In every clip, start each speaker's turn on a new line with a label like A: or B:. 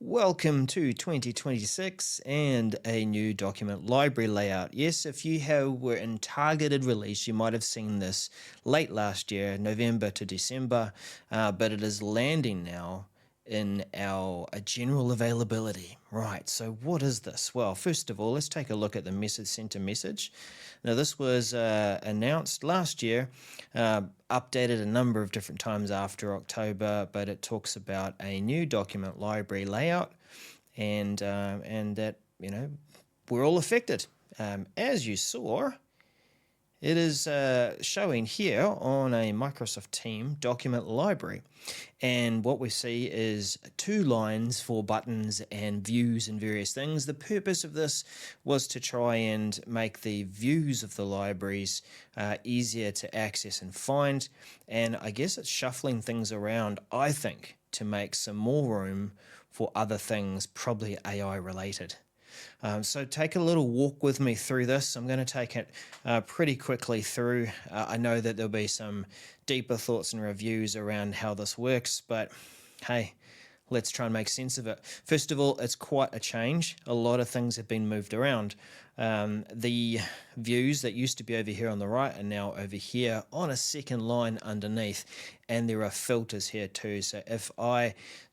A: Welcome to 2026 and a new document library layout. Yes, if you were in targeted release, you might have seen this late last year, November to December, but it is landing now in our general availability. Right, so what is this? Well, first of all, let's take a look at the message center message. Now, this was announced last year, updated a number of different times after October, but it talks about a new document library layout, and that we're all affected. As you saw, it is showing here on a Microsoft Team document library. And what we see is two lines for buttons and views and various things. The purpose of this was to try and make the views of the libraries easier to access and find. And I guess it's shuffling things around, I think, to make some more room for other things, probably AI related. So take a little walk with me through this. I'm going to take it pretty quickly through. I know that there'll be some deeper thoughts and reviews around how this works, but hey, let's try and make sense of it. First of all, it's quite a change. A lot of things have been moved around. The views that used to be over here on the right are now over here on a second line underneath, and there are filters here too. So if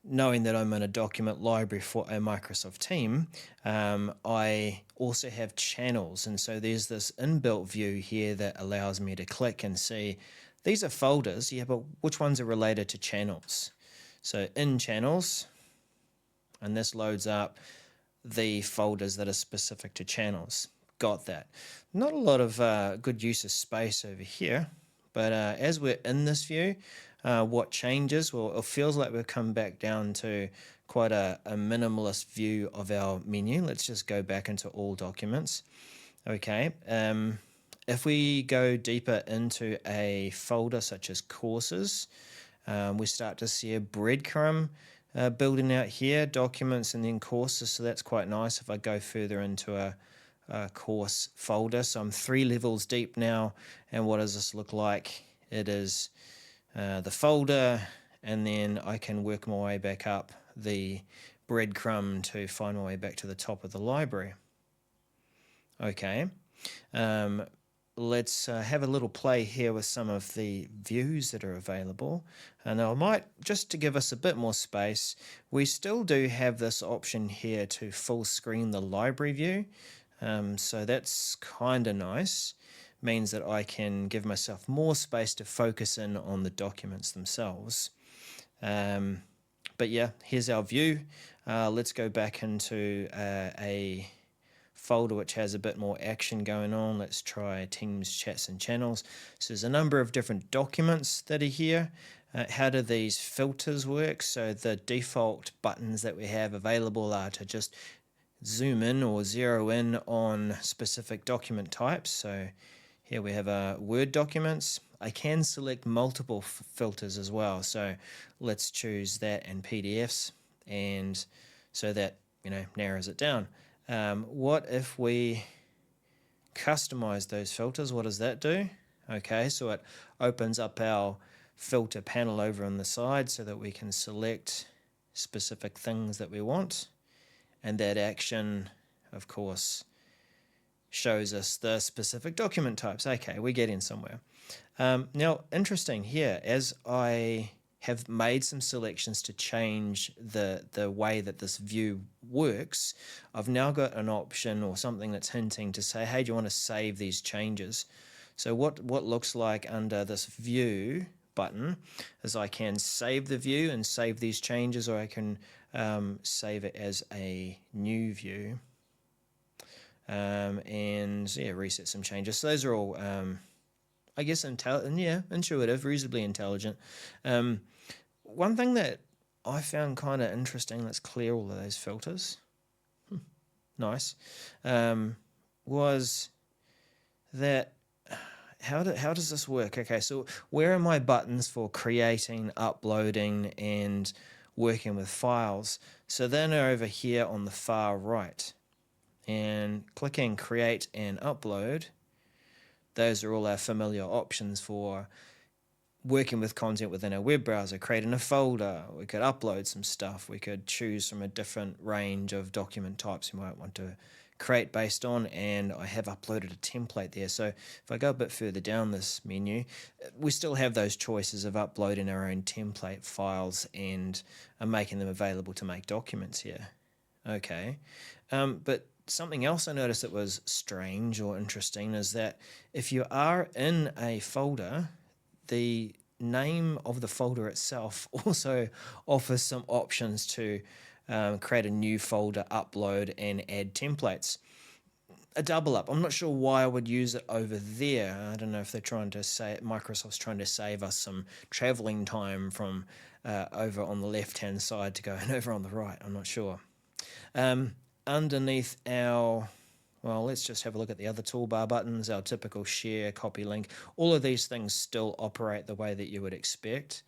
A: knowing that I'm in a document library for a Microsoft Team, I also have channels, and so there's this inbuilt view here that allows me to click and see these are folders, yeah, but which ones are related to channels? So in channels, and this loads up the folders that are specific to channels. Got that. Not a lot of good use of space over here, but as we're in this view, what changes? Well, it feels like we've come back down to quite a minimalist view of our menu. Let's just go back into all documents. Okay. If we go deeper into a folder such as courses, we start to see a breadcrumb building out here, documents and then courses, so that's quite nice if I go further into a course folder. So I'm 3 levels deep now, and what does this look like? It is the folder, and then I can work my way back up the breadcrumb to find my way back to the top of the library. Okay. Let's have a little play here with some of the views that are available. And I might, just to give us a bit more space, we still do have this option here to full screen the library view. So that's kind of nice. Means that I can give myself more space to focus in on the documents themselves. But yeah, here's our view. Let's go back into a folder which has a bit more action going on. Let's try Teams, Chats and Channels. So there's a number of different documents that are here. How do these filters work? So the default buttons that we have available are to just zoom in or zero in on specific document types. So here we have Word documents. I can select multiple filters as well. So let's choose that and PDFs, and so that narrows it down. What if we customize those filters? What does that do? Okay, so it opens up our filter panel over on the side so that we can select specific things that we want. And that action, of course, shows us the specific document types. Okay, we're getting somewhere. Now, interesting here, as I have made some selections to change the way that this view works, I've now got an option or something that's hinting to say, hey, do you want to save these changes? So what looks like under this view button is I can save the view and save these changes, or I can save it as a new view and reset some changes. So those are all I guess intuitive, reasonably intelligent. One thing that I found kind of interesting, let's clear all of those filters, nice, was that how does this work? Okay, so where are my buttons for creating, uploading, and working with files? So then they're over here on the far right, and clicking create and upload. Those are all our familiar options for working with content within our web browser, creating a folder. We could upload some stuff. We could choose from a different range of document types we might want to create based on, and I have uploaded a template there. So if I go a bit further down this menu, we still have those choices of uploading our own template files and making them available to make documents here. Okay, but something else I noticed that was strange or interesting is that if you are in a folder, the name of the folder itself also offers some options to create a new folder, upload, and add templates. A double up. I'm not sure why I would use it over there. I don't know if they're trying to say Microsoft's trying to save us some traveling time from over on the left-hand side to going over on the right. I'm not sure. Underneath our, well, let's just have a look at the other toolbar buttons, our typical share, copy link. All of these things still operate the way that you would expect.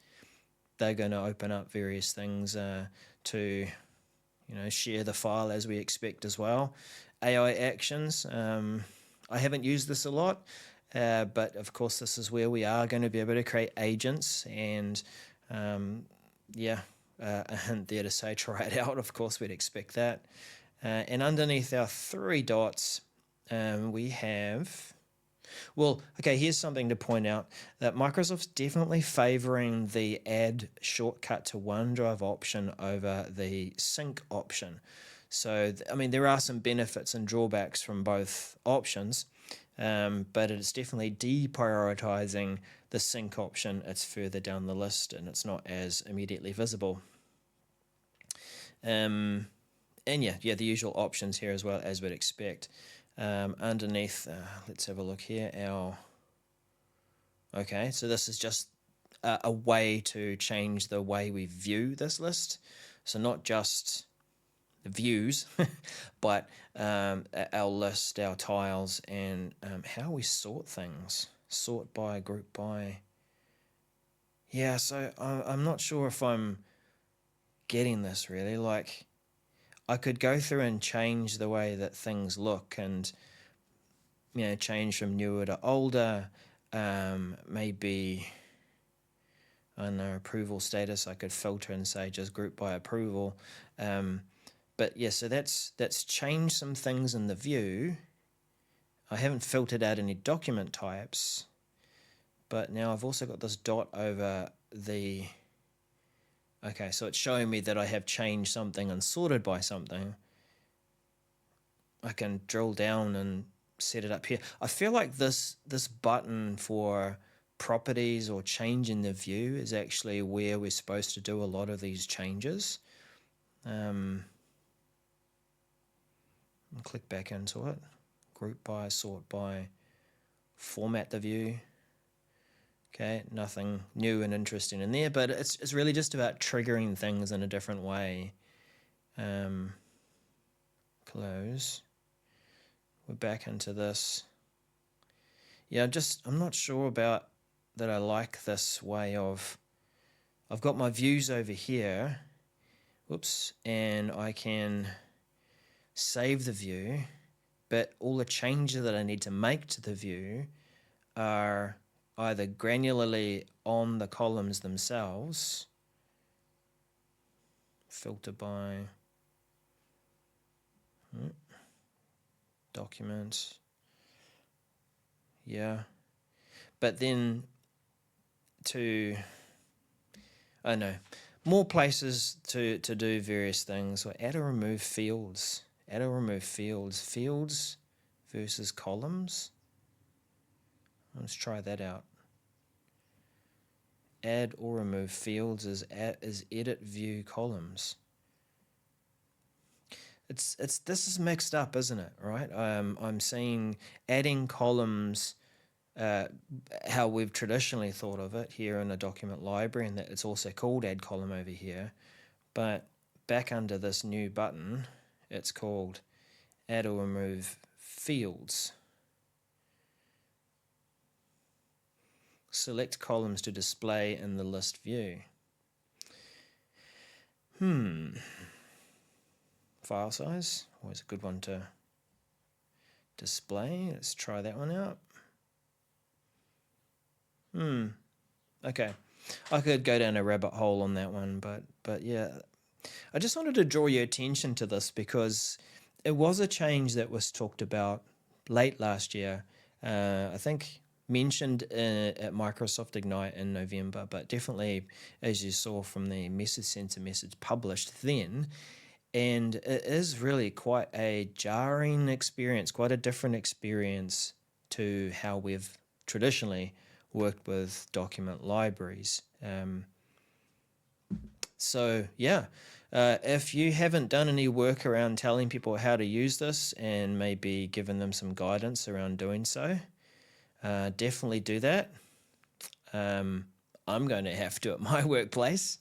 A: They're going to open up various things to, share the file as we expect as well. AI actions, I haven't used this a lot, but of course this is where we are going to be able to create agents, and a hint there to say try it out. Of course we'd expect that. And underneath our three dots, we have, well, okay, here's something to point out, that Microsoft's definitely favoring the add shortcut to OneDrive option over the sync option. So, I mean, there are some benefits and drawbacks from both options, but it's definitely deprioritizing the sync option. It's further down the list and it's not as immediately visible. And the usual options here as well, as we'd expect. Underneath, let's have a look here. Okay, so this is just a way to change the way we view this list. So not just the views, but our list, our tiles, and how we sort things. Sort by, group by. Yeah, so I'm not sure if I'm getting this really. Like, I could go through and change the way that things look and, change from newer to older. Maybe, I don't know, approval status. I could filter and say just group by approval. But yeah, so that's changed some things in the view. I haven't filtered out any document types, but now I've also got this dot over the, okay, so it's showing me that I have changed something and sorted by something. I can drill down and set it up here. I feel like this button for properties or changing the view is actually where we're supposed to do a lot of these changes. I'll click back into it. Group by, sort by, format the view. Okay, nothing new and interesting in there, but it's really just about triggering things in a different way. Close. We're back into this. Yeah, I'm not sure about that I like this way of, I've got my views over here. Whoops, and I can save the view, but all the changes that I need to make to the view are either granularly on the columns themselves, filter by documents, but then to, I don't know, more places to do various things, or add or remove fields. Add or remove fields versus columns. Let's try that out. Add or remove fields is edit view columns. This is mixed up, isn't it? Right? I'm seeing adding columns, how we've traditionally thought of it here in a document library, and that it's also called add column over here. But back under this new button, it's called add or remove fields. Select columns to display in the list view. File size, always a good one to display. Let's try that one out. Okay. I could go down a rabbit hole on that one, but yeah, I just wanted to draw your attention to this because it was a change that was talked about late last year. I think mentioned at Microsoft Ignite in November, but definitely, as you saw from the message center message published then, and it is really quite a jarring experience, quite a different experience to how we've traditionally worked with document libraries. So, yeah, if you haven't done any work around telling people how to use this and maybe given them some guidance around doing so, definitely do that. I'm going to have to at my workplace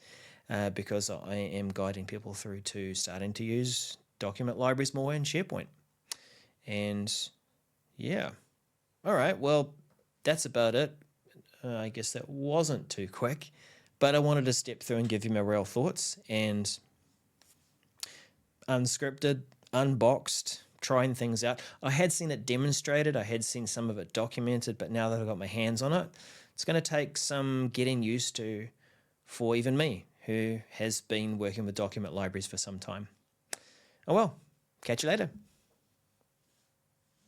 A: because I am guiding people through to starting to use document libraries more in SharePoint. And yeah, all right, well, that's about it. I guess that wasn't too quick, but I wanted to step through and give you my real thoughts and unscripted, unboxed, trying things out. I had seen it demonstrated, I had seen some of it documented, but now that I've got my hands on it, it's going to take some getting used to for even me, who has been working with document libraries for some time. Oh well, catch you later.